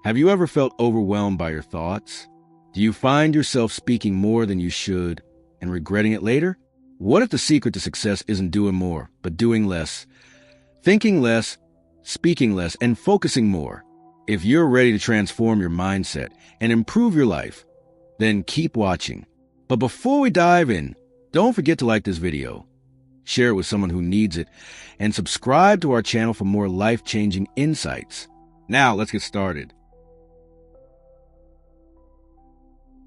Have you ever felt overwhelmed by your thoughts? Do you find yourself speaking more than you should and regretting it later? What if the secret to success isn't doing more, but doing less, thinking less, speaking less, and focusing more? If you're ready to transform your mindset and improve your life, then keep watching. But before we dive in, don't forget to like this video, share it with someone who needs it, and subscribe to our channel for more life-changing insights. Now, let's get started.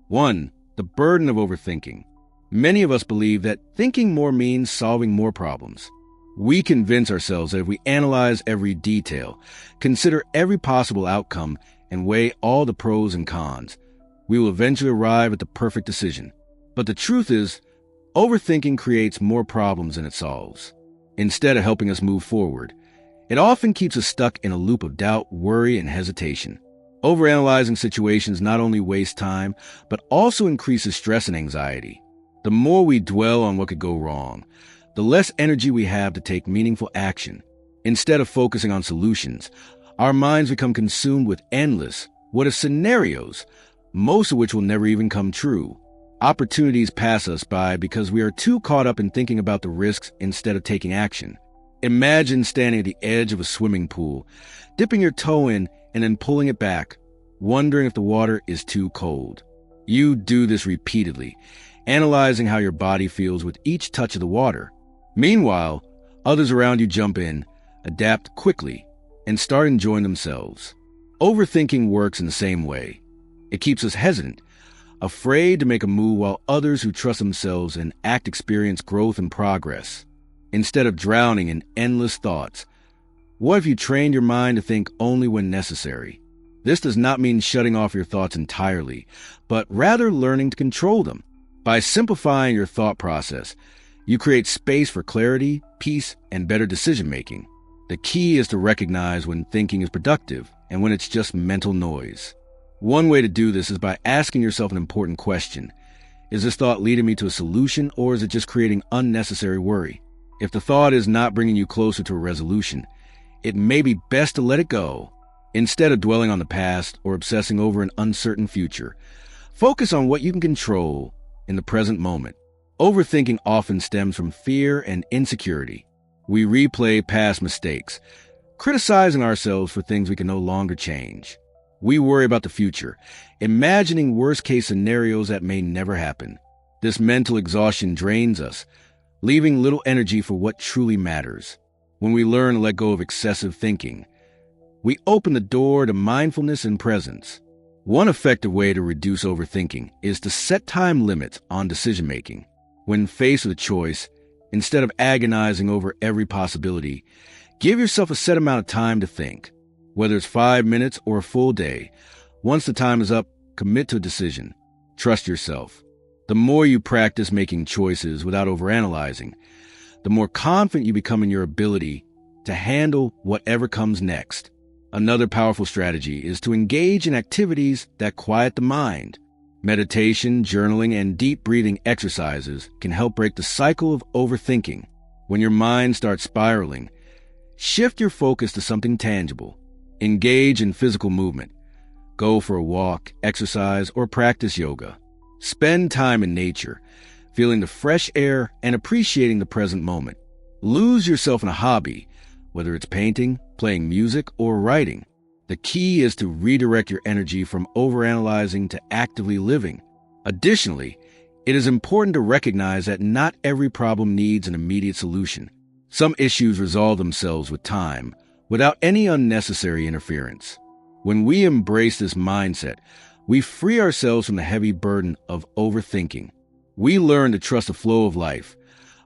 1. The burden of overthinking. Many of us believe that thinking more means solving more problems. We convince ourselves that if we analyze every detail, consider every possible outcome, and weigh all the pros and cons, we will eventually arrive at the perfect decision. But the truth is, overthinking creates more problems than it solves. Instead of helping us move forward, it often keeps us stuck in a loop of doubt, worry, and hesitation. Overanalyzing situations not only wastes time, but also increases stress and anxiety. The more we dwell on what could go wrong, the less energy we have to take meaningful action. Instead of focusing on solutions, our minds become consumed with endless what-if scenarios, most of which will never even come true. Opportunities pass us by because we are too caught up in thinking about the risks instead of taking action. Imagine standing at the edge of a swimming pool, dipping your toe in and then pulling it back, wondering if the water is too cold. You do this repeatedly, analyzing how your body feels with each touch of the water. Meanwhile, others around you jump in, adapt quickly, and start enjoying themselves. Overthinking works in the same way. It keeps us hesitant, afraid to make a move, while others who trust themselves and act experience growth and progress. Instead of drowning in endless thoughts, what if you trained your mind to think only when necessary? This does not mean shutting off your thoughts entirely, but rather learning to control them. By simplifying your thought process, you create space for clarity, peace, and better decision-making. The key is to recognize when thinking is productive and when it's just mental noise. One way to do this is by asking yourself an important question. Is this thought leading me to a solution, or is it just creating unnecessary worry? If the thought is not bringing you closer to a resolution, it may be best to let it go. Instead of dwelling on the past or obsessing over an uncertain future, focus on what you can control in the present moment. Overthinking often stems from fear and insecurity. We replay past mistakes, criticizing ourselves for things we can no longer change. We worry about the future, imagining worst-case scenarios that may never happen. This mental exhaustion drains us, leaving little energy for what truly matters. When we learn to let go of excessive thinking, we open the door to mindfulness and presence. One effective way to reduce overthinking is to set time limits on decision-making. When faced with a choice, instead of agonizing over every possibility, give yourself a set amount of time to think. Whether it's 5 minutes or a full day, once the time is up, commit to a decision. Trust yourself. The more you practice making choices without overanalyzing, the more confident you become in your ability to handle whatever comes next. Another powerful strategy is to engage in activities that quiet the mind. Meditation, journaling, and deep breathing exercises can help break the cycle of overthinking. When your mind starts spiraling, shift your focus to something tangible. Engage in physical movement. Go for a walk, exercise, or practice yoga. Spend time in nature, feeling the fresh air and appreciating the present moment. Lose yourself in a hobby, whether it's painting, playing music, or writing. The key is to redirect your energy from overanalyzing to actively living. Additionally, it is important to recognize that not every problem needs an immediate solution. Some issues resolve themselves with time, without any unnecessary interference. When we embrace this mindset, we free ourselves from the heavy burden of overthinking. We learn to trust the flow of life,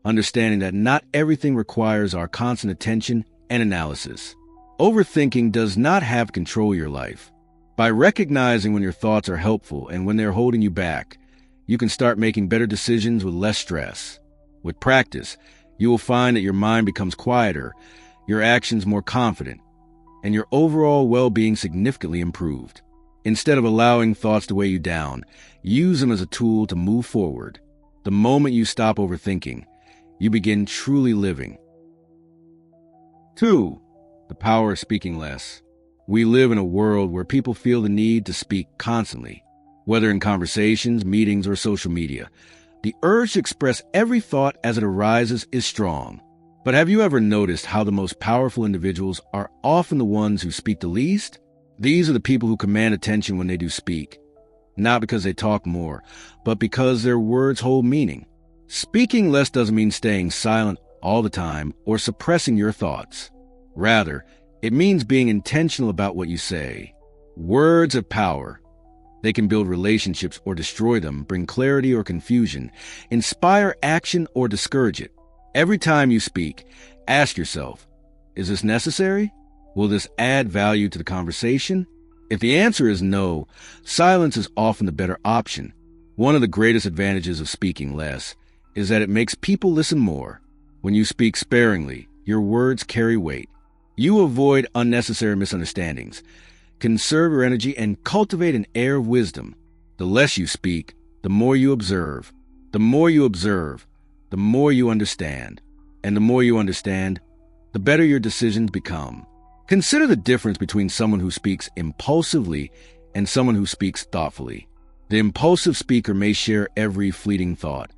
understanding that not everything requires our constant attention and analysis. Overthinking does not have control of your life. By recognizing when your thoughts are helpful and when they're holding you back, you can start making better decisions with less stress. With practice, you will find that your mind becomes quieter, your actions more confident, and your overall well-being significantly improved. Instead of allowing thoughts to weigh you down, use them as a tool to move forward. The moment you stop overthinking, you begin truly living. 2. The power of speaking less. We live in a world where people feel the need to speak constantly, whether in conversations, meetings, or social media. The urge to express every thought as it arises is strong. But have you ever noticed how the most powerful individuals are often the ones who speak the least? These are the people who command attention when they do speak, not because they talk more, but because their words hold meaning. Speaking less doesn't mean staying silent all the time or suppressing your thoughts. Rather, it means being intentional about what you say. Words have power. They can build relationships or destroy them, bring clarity or confusion, inspire action or discourage it. Every time you speak, ask yourself, is this necessary? Will this add value to the conversation? If the answer is no, silence is often the better option. One of the greatest advantages of speaking less is that it makes people listen more. When you speak sparingly, your words carry weight. You avoid unnecessary misunderstandings, conserve your energy, and cultivate an air of wisdom. The less you speak, the more you observe. The more you observe, the more you understand. And the more you understand, the better your decisions become. Consider the difference between someone who speaks impulsively and someone who speaks thoughtfully. The impulsive speaker may share every fleeting thought,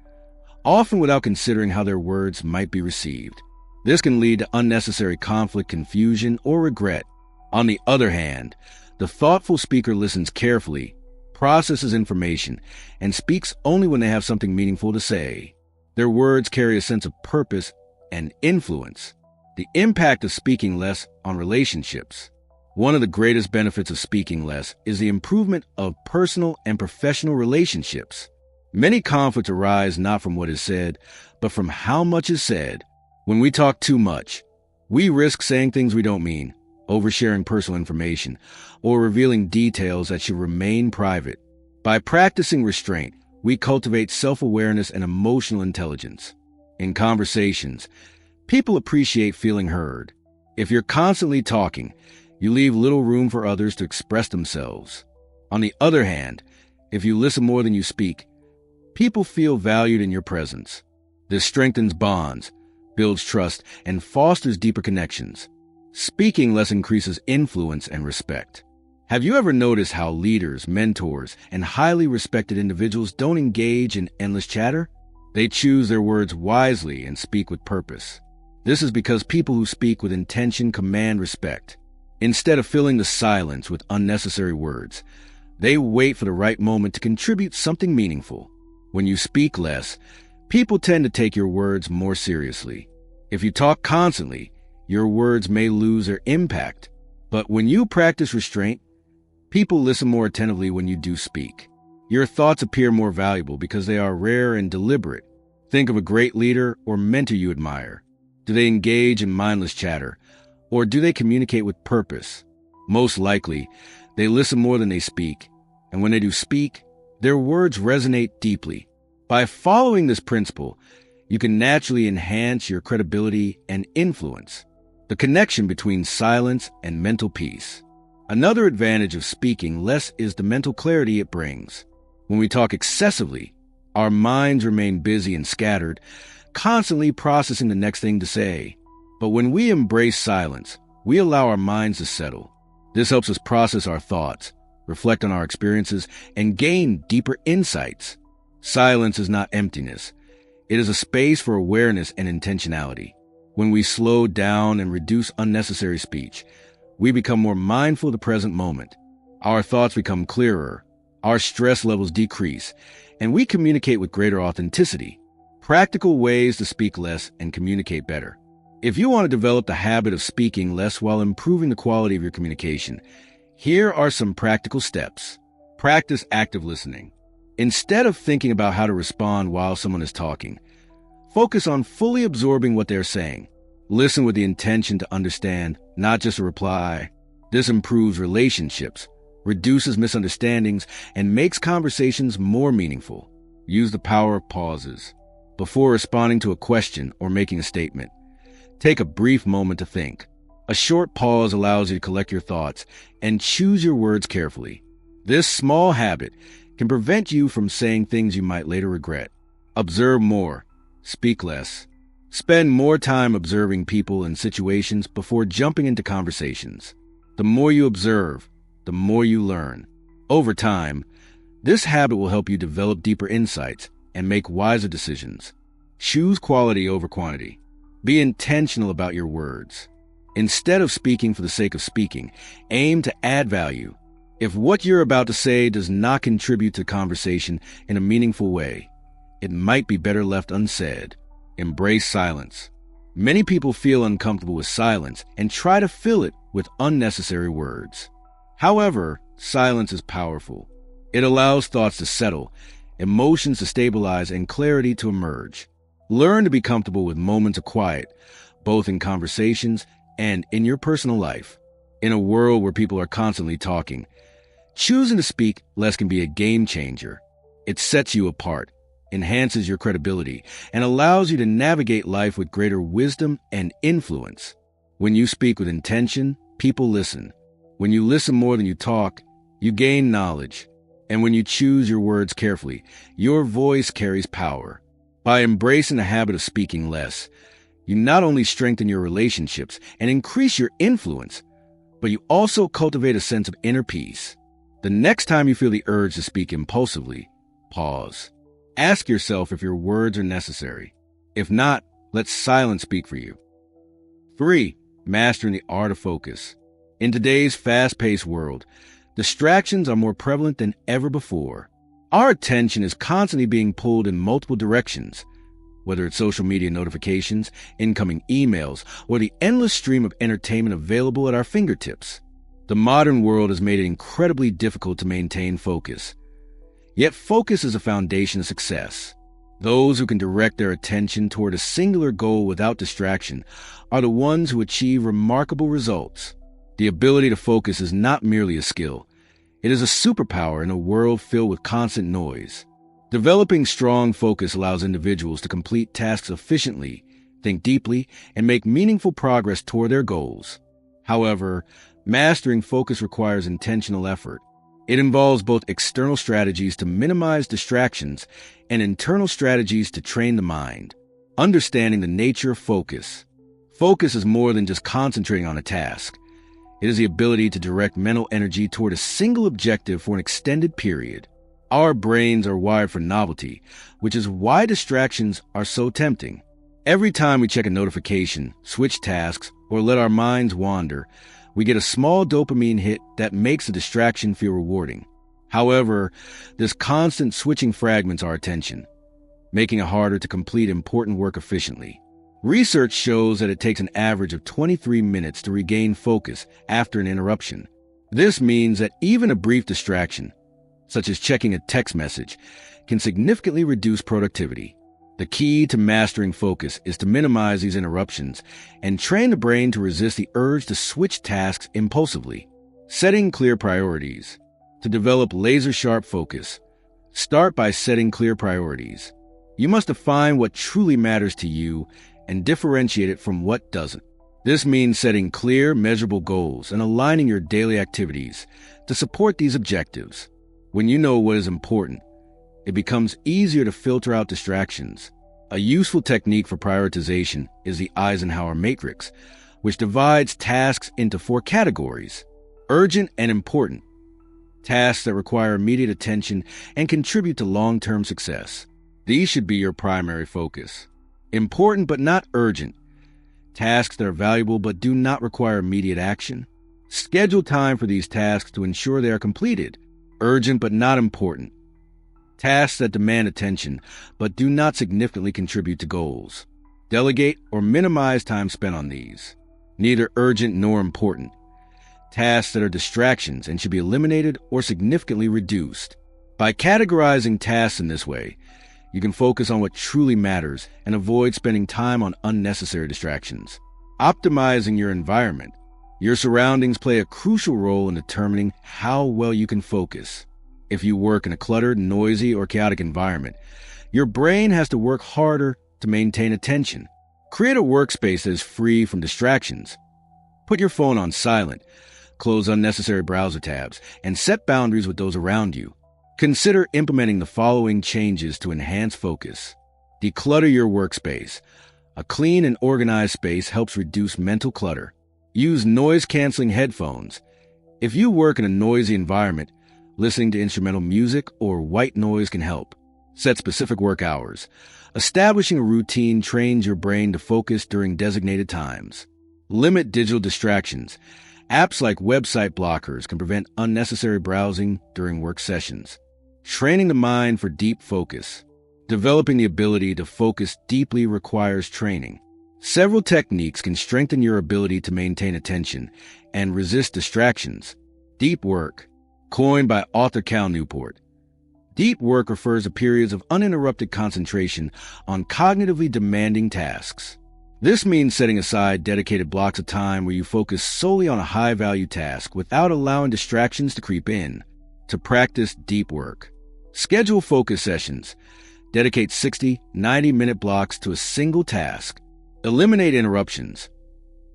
often without considering how their words might be received. This can lead to unnecessary conflict, confusion, or regret. On the other hand, the thoughtful speaker listens carefully, processes information, and speaks only when they have something meaningful to say. Their words carry a sense of purpose and influence. The impact of speaking less on relationships. One of the greatest benefits of speaking less is the improvement of personal and professional relationships. Many conflicts arise not from what is said, but from how much is said. When we talk too much, we risk saying things we don't mean, oversharing personal information, or revealing details that should remain private. By practicing restraint, we cultivate self-awareness and emotional intelligence. In conversations, people appreciate feeling heard. If you're constantly talking, you leave little room for others to express themselves. On the other hand, if you listen more than you speak, people feel valued in your presence. This strengthens bonds, builds trust, and fosters deeper connections. Speaking less increases influence and respect. Have you ever noticed how leaders, mentors, and highly respected individuals don't engage in endless chatter? They choose their words wisely and speak with purpose. This is because people who speak with intention command respect. Instead of filling the silence with unnecessary words, they wait for the right moment to contribute something meaningful. When you speak less, people tend to take your words more seriously. If you talk constantly, your words may lose their impact. But when you practice restraint, people listen more attentively when you do speak. Your thoughts appear more valuable because they are rare and deliberate. Think of a great leader or mentor you admire. Do they engage in mindless chatter, or do they communicate with purpose? Most likely, they listen more than they speak, and when they do speak, their words resonate deeply. By following this principle, you can naturally enhance your credibility and influence. The connection between silence and mental peace. Another advantage of speaking less is the mental clarity it brings. When we talk excessively, our minds remain busy and scattered, constantly processing the next thing to say. But when we embrace silence, we allow our minds to settle. This helps us process our thoughts, reflect on our experiences, and gain deeper insights. Silence is not emptiness. It is a space for awareness and intentionality. When we slow down and reduce unnecessary speech, we become more mindful of the present moment. Our thoughts become clearer, our stress levels decrease, and we communicate with greater authenticity. Practical ways to speak less and communicate better. If you want to develop the habit of speaking less while improving the quality of your communication, here are some practical steps. Practice active listening. Instead of thinking about how to respond while someone is talking, focus on fully absorbing what they're saying. Listen with the intention to understand, not just a reply. This improves relationships, reduces misunderstandings, and makes conversations more meaningful. Use the power of pauses. Before responding to a question or making a statement, take a brief moment to think. A short pause allows you to collect your thoughts and choose your words carefully. This small habit can prevent you from saying things you might later regret. Observe more. Speak less. Spend more time observing people and situations before jumping into conversations. The more you observe, the more you learn. Over time, this habit will help you develop deeper insights and make wiser decisions. Choose quality over quantity. Be intentional about your words. Instead of speaking for the sake of speaking, aim to add value. If what you're about to say does not contribute to conversation in a meaningful way, it might be better left unsaid. Embrace silence. Many people feel uncomfortable with silence and try to fill it with unnecessary words. However, silence is powerful. It allows thoughts to settle, emotions to stabilize, and clarity to emerge. Learn to be comfortable with moments of quiet, both in conversations and in your personal life. In a world where people are constantly talking, choosing to speak less can be a game changer. It sets you apart, enhances your credibility, and allows you to navigate life with greater wisdom and influence. When you speak with intention, people listen. When you listen more than you talk, you gain knowledge. And when you choose your words carefully, your voice carries power. By embracing the habit of speaking less, you not only strengthen your relationships and increase your influence, but you also cultivate a sense of inner peace. The next time you feel the urge to speak impulsively, pause. Ask yourself if your words are necessary. If not, let silence speak for you. 3. Mastering the art of focus. In today's fast-paced world, distractions are more prevalent than ever before. Our attention is constantly being pulled in multiple directions, whether it's social media notifications, incoming emails, or the endless stream of entertainment available at our fingertips. The modern world has made it incredibly difficult to maintain focus. Yet focus is a foundation of success. Those who can direct their attention toward a singular goal without distraction are the ones who achieve remarkable results. The ability to focus is not merely a skill. It is a superpower in a world filled with constant noise. Developing strong focus allows individuals to complete tasks efficiently, think deeply, and make meaningful progress toward their goals. However, mastering focus requires intentional effort. It involves both external strategies to minimize distractions and internal strategies to train the mind. Understanding the nature of focus. Focus is more than just concentrating on a task. It is the ability to direct mental energy toward a single objective for an extended period. Our brains are wired for novelty, which is why distractions are so tempting. Every time we check a notification, switch tasks, or let our minds wander, we get a small dopamine hit that makes the distraction feel rewarding. However, this constant switching fragments our attention, making it harder to complete important work efficiently. Research shows that it takes an average of 23 minutes to regain focus after an interruption. This means that even a brief distraction, such as checking a text message, can significantly reduce productivity. The key to mastering focus is to minimize these interruptions and train the brain to resist the urge to switch tasks impulsively. Setting clear priorities. To develop laser-sharp focus, start by setting clear priorities. You must define what truly matters to you and differentiate it from what doesn't. This means setting clear, measurable goals and aligning your daily activities to support these objectives. When you know what is important, it becomes easier to filter out distractions. A useful technique for prioritization is the Eisenhower matrix, which divides tasks into 4 categories: urgent and important, tasks that require immediate attention and contribute to long-term success. These should be your primary focus. Important but not urgent, tasks that are valuable but do not require immediate action. Schedule time for these tasks to ensure they are completed. Urgent but not important, tasks that demand attention but do not significantly contribute to goals. Delegate or minimize time spent on these. Neither urgent nor important, tasks that are distractions and should be eliminated or significantly reduced. By categorizing tasks in this way, you can focus on what truly matters and avoid spending time on unnecessary distractions. Optimizing your environment. Your surroundings play a crucial role in determining how well you can focus. If you work in a cluttered, noisy, or chaotic environment, your brain has to work harder to maintain attention. Create a workspace that is free from distractions. Put your phone on silent, close unnecessary browser tabs, and set boundaries with those around you. Consider implementing the following changes to enhance focus. Declutter your workspace. A clean and organized space helps reduce mental clutter. Use noise-canceling headphones. If you work in a noisy environment, listening to instrumental music or white noise can help. Set specific work hours. Establishing a routine trains your brain to focus during designated times. Limit digital distractions. Apps like website blockers can prevent unnecessary browsing during work sessions. Training the mind for deep focus. Developing the ability to focus deeply requires training. Several techniques can strengthen your ability to maintain attention and resist distractions. Deep work, coined by author Cal Newport. Deep work refers to periods of uninterrupted concentration on cognitively demanding tasks. This means setting aside dedicated blocks of time where you focus solely on a high-value task without allowing distractions to creep in. To practice deep work, schedule focus sessions. Dedicate 60, 90-minute blocks to a single task. Eliminate interruptions.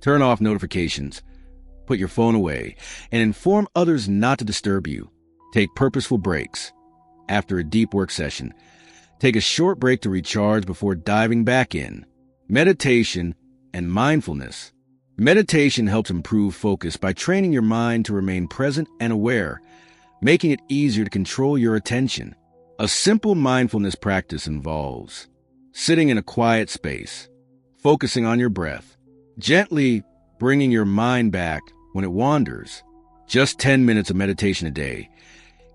Turn off notifications. Put your phone away and inform others not to disturb you. Take purposeful breaks. After a deep work session, take a short break to recharge before diving back in. Meditation and mindfulness. Meditation helps improve focus by training your mind to remain present and aware, making it easier to control your attention. A simple mindfulness practice involves sitting in a quiet space, focusing on your breath, gently bringing your mind back when it wanders. Just 10 minutes of meditation a day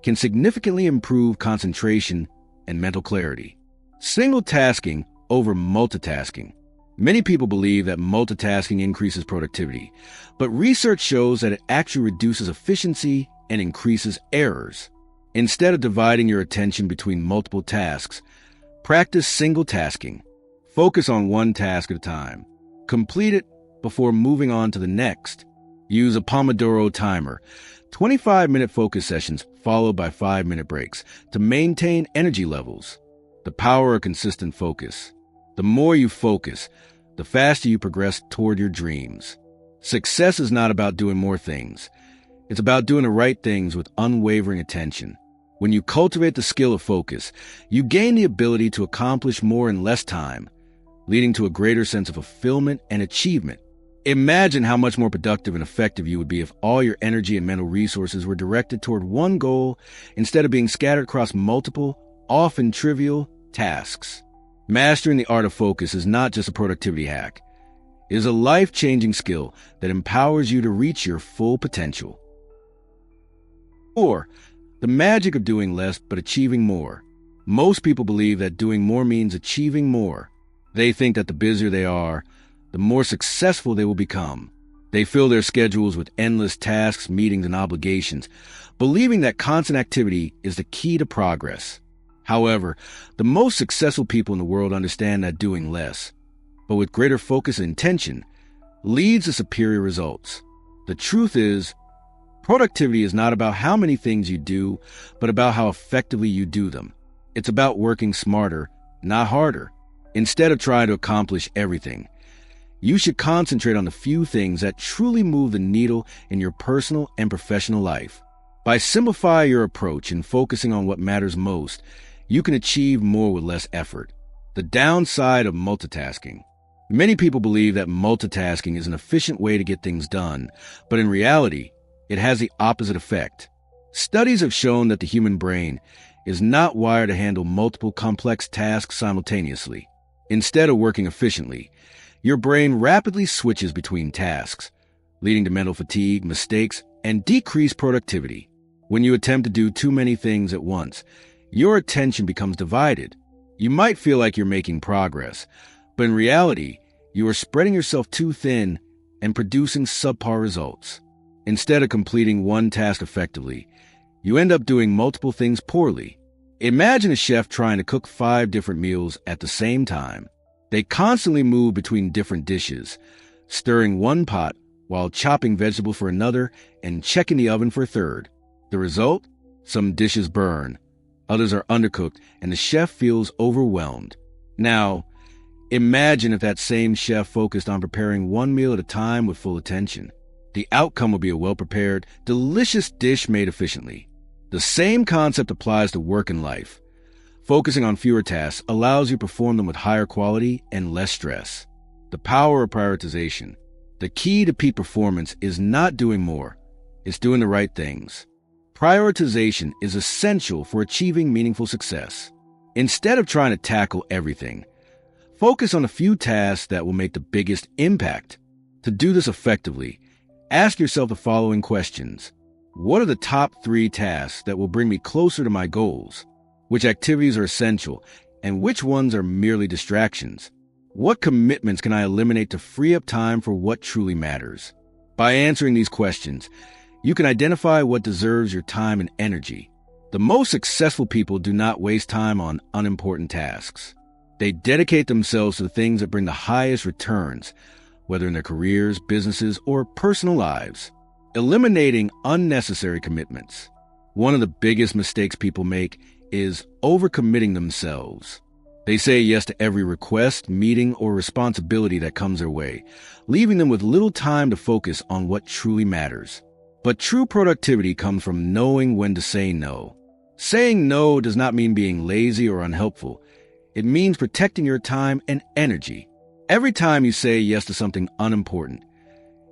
can significantly improve concentration and mental clarity. Single tasking over multitasking. Many people believe that multitasking increases productivity, but research shows that it actually reduces efficiency and increases errors. Instead of dividing your attention between multiple tasks, practice single tasking. Focus on one task at a time. Complete it before moving on to the next. Use a Pomodoro timer, 25-minute focus sessions followed by 5-minute breaks to maintain energy levels. The power of consistent focus. The more you focus, the faster you progress toward your dreams. Success is not about doing more things. It's about doing the right things with unwavering attention. When you cultivate the skill of focus, you gain the ability to accomplish more in less time, leading to a greater sense of fulfillment and achievement. Imagine how much more productive and effective you would be if all your energy and mental resources were directed toward one goal instead of being scattered across multiple, often trivial, tasks. Mastering the art of focus is not just a productivity hack. It is a life-changing skill that empowers you to reach your full potential. 4. The magic of doing less but achieving more. Most people believe that doing more means achieving more. They think that the busier they are, the more successful they will become. They fill their schedules with endless tasks, meetings, and obligations, believing that constant activity is the key to progress. However, the most successful people in the world understand that doing less, but with greater focus and intention, leads to superior results. The truth is, productivity is not about how many things you do, but about how effectively you do them. It's about working smarter, not harder. Instead of trying to accomplish everything, you should concentrate on the few things that truly move the needle in your personal and professional life. By simplifying your approach and focusing on what matters most, you can achieve more with less effort. The downside of multitasking. Many people believe that multitasking is an efficient way to get things done, but in reality, it has the opposite effect. Studies have shown that the human brain is not wired to handle multiple complex tasks simultaneously. Instead of working efficiently, your brain rapidly switches between tasks, leading to mental fatigue, mistakes, and decreased productivity. When you attempt to do too many things at once, your attention becomes divided. You might feel like you're making progress, but in reality, you are spreading yourself too thin and producing subpar results. Instead of completing one task effectively, you end up doing multiple things poorly. Imagine a chef trying to cook 5 different meals at the same time. They constantly move between different dishes, stirring one pot while chopping vegetables for another and checking the oven for a third. The result? Some dishes burn, others are undercooked, and the chef feels overwhelmed. Now, imagine if that same chef focused on preparing one meal at a time with full attention. The outcome will be a well-prepared, delicious dish made efficiently. The same concept applies to work and life. Focusing on fewer tasks allows you to perform them with higher quality and less stress. The power of prioritization. The key to peak performance is not doing more, it's doing the right things. Prioritization is essential for achieving meaningful success. Instead of trying to tackle everything, focus on a few tasks that will make the biggest impact. To do this effectively, ask yourself the following questions. What are the top 3 tasks that will bring me closer to my goals? Which activities are essential, and which ones are merely distractions? What commitments can I eliminate to free up time for what truly matters? By answering these questions, you can identify what deserves your time and energy. The most successful people do not waste time on unimportant tasks. They dedicate themselves to the things that bring the highest returns, whether in their careers, businesses, or personal lives. Eliminating unnecessary commitments. One of the biggest mistakes people make is overcommitting themselves. They say yes to every request, meeting, or responsibility that comes their way, leaving them with little time to focus on what truly matters. But true productivity comes from knowing when to say no. Saying no does not mean being lazy or unhelpful. It means protecting your time and energy. Every time you say yes to something unimportant,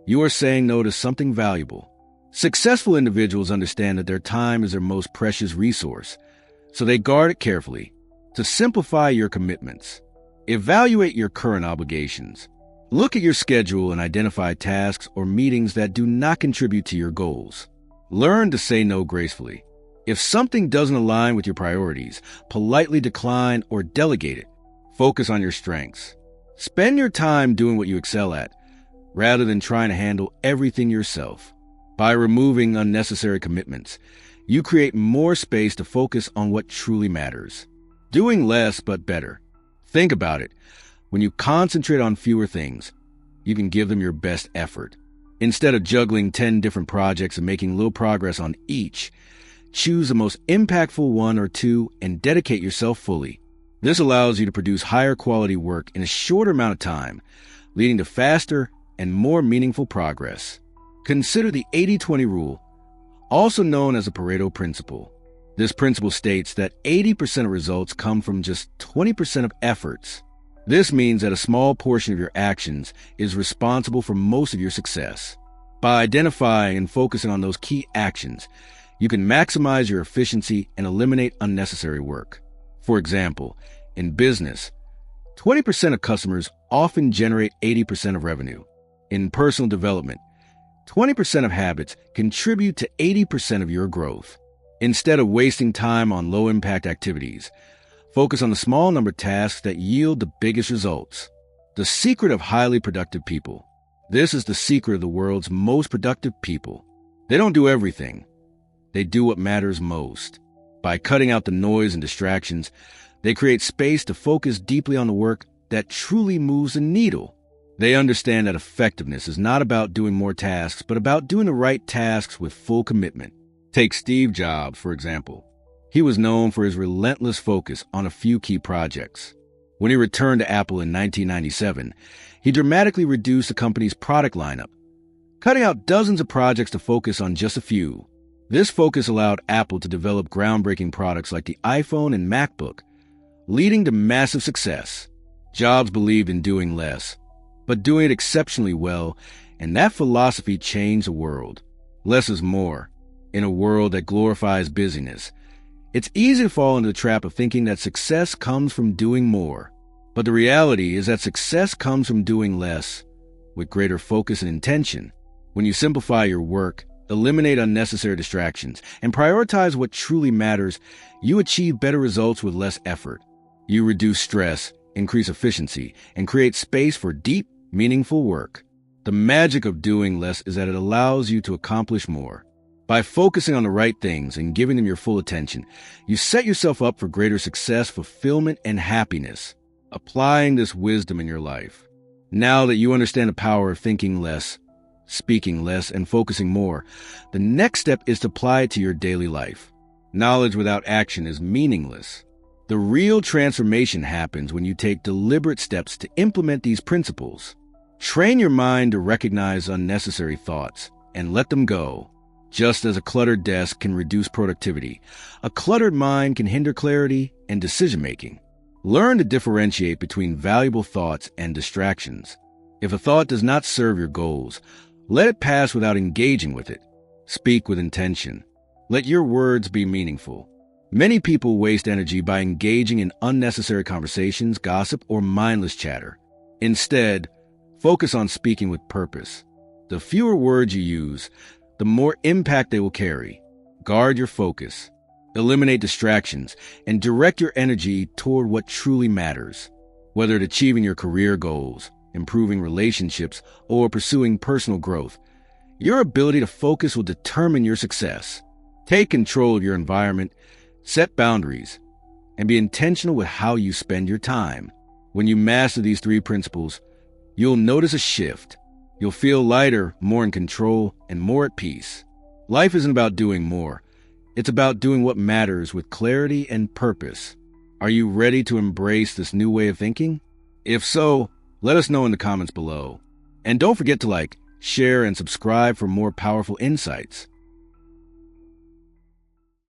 you are saying no to something valuable. Successful individuals understand that their time is their most precious resource, so they guard it carefully. To simplify your commitments, evaluate your current obligations. Look at your schedule and identify tasks or meetings that do not contribute to your goals. Learn to say no gracefully. If something doesn't align with your priorities, politely decline or delegate it. Focus on your strengths. Spend your time doing what you excel at, rather than trying to handle everything yourself. By removing unnecessary commitments, you create more space to focus on what truly matters. Doing less but better. Think about it. When you concentrate on fewer things, you can give them your best effort. Instead of juggling 10 different projects and making little progress on each, choose the most impactful 1 or 2 and dedicate yourself fully. This allows you to produce higher quality work in a shorter amount of time, leading to faster and more meaningful progress. Consider the 80-20 rule, also known as the Pareto principle. This principle states that 80% of results come from just 20% of efforts. This means that a small portion of your actions is responsible for most of your success. By identifying and focusing on those key actions, you can maximize your efficiency and eliminate unnecessary work. For example, in business, 20% of customers often generate 80% of revenue. In personal development, 20% of habits contribute to 80% of your growth. Instead of wasting time on low-impact activities, focus on the small number of tasks that yield the biggest results. The secret of highly productive people. This is the secret of the world's most productive people. They don't do everything. They do what matters most. By cutting out the noise and distractions, they create space to focus deeply on the work that truly moves the needle. They understand that effectiveness is not about doing more tasks, but about doing the right tasks with full commitment. Take Steve Jobs, for example. He was known for his relentless focus on a few key projects. When he returned to Apple in 1997, he dramatically reduced the company's product lineup, cutting out dozens of projects to focus on just a few. This focus allowed Apple to develop groundbreaking products like the iPhone and MacBook, leading to massive success. Jobs believed in doing less, but doing it exceptionally well, and that philosophy changed the world. Less is more. In a world that glorifies busyness, it's easy to fall into the trap of thinking that success comes from doing more. But the reality is that success comes from doing less, with greater focus and intention. When you simplify your work, eliminate unnecessary distractions, and prioritize what truly matters, you achieve better results with less effort. You reduce stress, increase efficiency, and create space for deep, meaningful work. The magic of doing less is that it allows you to accomplish more. By focusing on the right things and giving them your full attention, you set yourself up for greater success, fulfillment, and happiness. Applying this wisdom in your life. Now that you understand the power of thinking less, speaking less, and focusing more, the next step is to apply it to your daily life. Knowledge without action is meaningless. The real transformation happens when you take deliberate steps to implement these principles. Train your mind to recognize unnecessary thoughts and let them go. Just as a cluttered desk can reduce productivity, a cluttered mind can hinder clarity and decision-making. Learn to differentiate between valuable thoughts and distractions. If a thought does not serve your goals, let it pass without engaging with it. Speak with intention. Let your words be meaningful. Many people waste energy by engaging in unnecessary conversations, gossip, or mindless chatter. Instead, focus on speaking with purpose. The fewer words you use, the more impact they will carry. Guard your focus. Eliminate distractions and direct your energy toward what truly matters. Whether it's achieving your career goals, improving relationships, or pursuing personal growth, your ability to focus will determine your success. Take control of your environment, set boundaries, and be intentional with how you spend your time. When you master these 3 principles, you'll notice a shift. You'll feel lighter, more in control, and more at peace. Life isn't about doing more. It's about doing what matters with clarity and purpose. Are you ready to embrace this new way of thinking? If so, let us know in the comments below. And don't forget to like, share, and subscribe for more powerful insights.